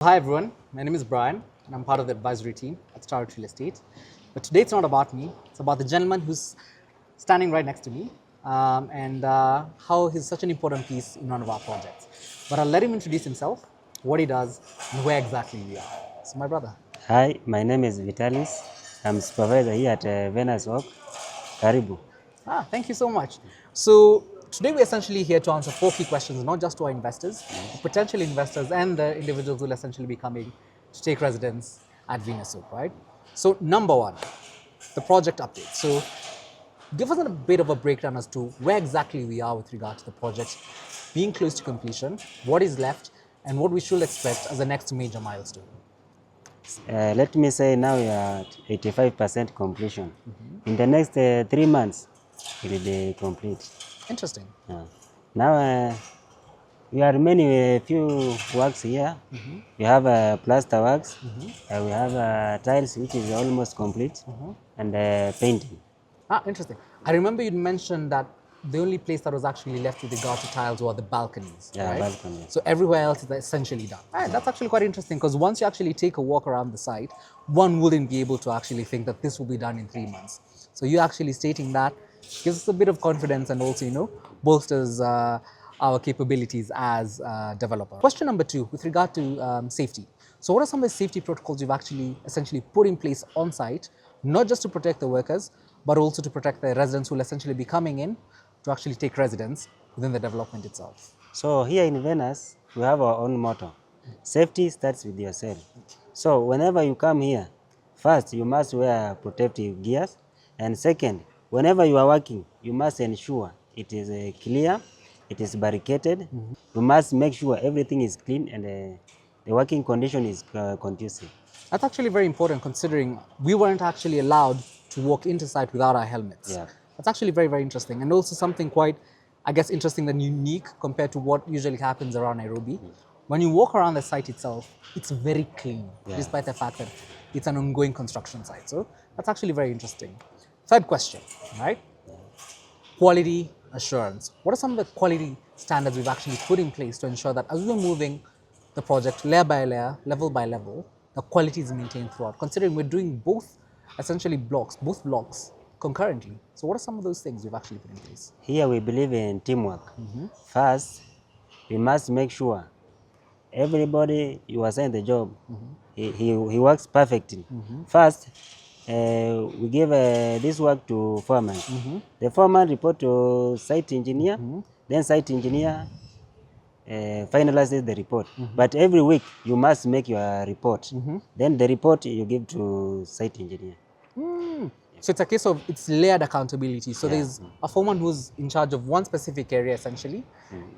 Hi everyone, my name is Brian and I'm part of the advisory team at Star Real Estate. But today it's not about me, it's about the gentleman who's standing right next to me and how he's such an important piece in one of our projects. But I'll let him introduce himself, what he does, and where exactly we are. So my brother. Hi, my name is Vitalis. I'm supervisor here at Venus Walk. Karibu. Thank you so much. So today we're essentially here to answer 4 key questions, not just to our investors, but potential investors and the individuals who will essentially be coming to take residence at Venus Oak, right? So number 1, the project update. So give us a bit of a breakdown as to where exactly we are with regard to the project being close to completion, what is left, and what we should expect as the next major milestone. Let me say now we are at 85% completion. In the next 3 months, it will be complete. Interesting. Now we are remaining a few works here. We have plaster works, we have tiles which is almost complete, and painting. Interesting. I remember you mentioned that the only place that was actually left with regard to tiles were the balconies, Yeah, right? balcony. So everywhere else is essentially done. That's actually quite interesting because once you actually take a walk around the site, one wouldn't be able to actually think that this will be done in 3 months. So you actually stating that gives us a bit of confidence and also, bolsters our capabilities as a developer. Question number 2, with regard to safety. So what are some of the safety protocols you've actually essentially put in place on site, not just to protect the workers, but also to protect the residents who will essentially be coming in to actually take residence within the development itself? So here in Venice, we have our own motto. Safety starts with yourself. So whenever you come here, first you must wear protective gears, and second, whenever you are working, you must ensure it is clear, it is barricaded. You must make sure everything is clean and the working condition is conducive. That's actually very important considering we weren't actually allowed to walk into site without our helmets. Yeah. That's actually very, very interesting. And also something quite, I guess, interesting and unique compared to what usually happens around Nairobi. When you walk around the site itself, it's very clean, despite the fact that it's an ongoing construction site. So that's actually very interesting. Third question, right? Quality assurance. What are some of the quality standards we've actually put in place to ensure that as we're moving the project layer by layer, level by level, the quality is maintained throughout, considering we're doing both essentially both blocks concurrently. So what are some of those things we've actually put in place? Here we believe in teamwork. First, we must make sure everybody you assign the job, he works perfectly. First, we give this work to foreman. The foreman report to site engineer, then site engineer finalizes the report. But every week you must make your report. Then the report you give to site engineer. So it's a case of it's layered accountability. So there's a foreman who's in charge of one specific area essentially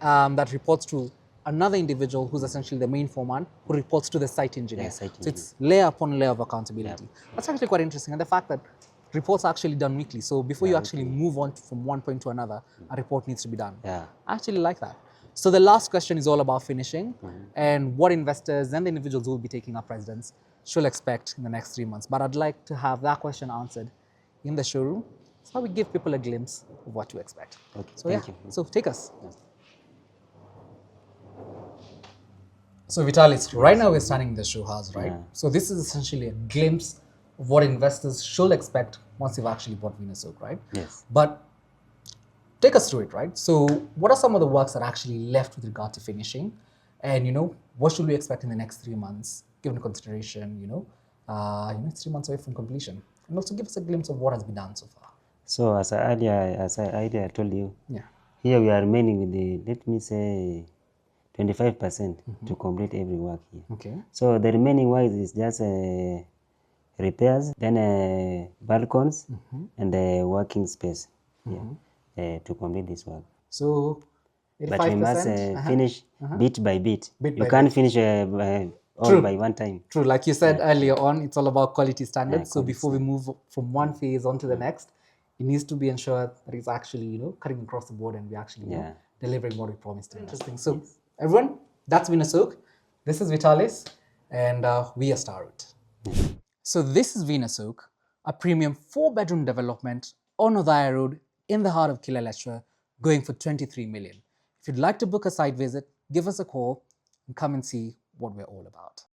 that reports to another individual who's essentially the main foreman who reports to the site engineer. So it's layer upon layer of accountability. That's actually quite interesting. And the fact that reports are actually done weekly. So before you actually move on from one point to another, a report needs to be done. I actually like that. So the last question is all about finishing and what investors and the individuals who will be taking up residence should expect in the next 3 months. But I'd like to have that question answered in the showroom, so we give people a glimpse of what to expect. Okay, so thank you. So take us. So Vitalis, right now we're standing in the Showhouse, right? So this is essentially a glimpse of what investors should expect once they've actually bought Venus Oak, right? Yes. But take us through it, right? So what are some of the works that are actually left with regard to finishing? And what should we expect in the next 3 months, given consideration, it's 3 months away from completion? And also give us a glimpse of what has been done so far. So as I earlier told you, here we are remaining with the, let me say, 25% to complete every work here. Okay. So the remaining work is just repairs, then balconies and the working space to complete this work. So 85%? But we must finish bit by bit. You can't finish all by one time. True, like you said earlier on, it's all about quality standards. So before we move from one phase on to the next, it needs to be ensured that it's actually, cutting across the board and we actually delivering what we promised. Interesting. So everyone, that's Venus Oak. This is Vitalis, and we are Star Real. So this is Venus Oak, a premium 4-bedroom development on Othaya Road in the heart of Kileleshwa, going for 23 million. If you'd like to book a site visit, give us a call and come and see what we're all about.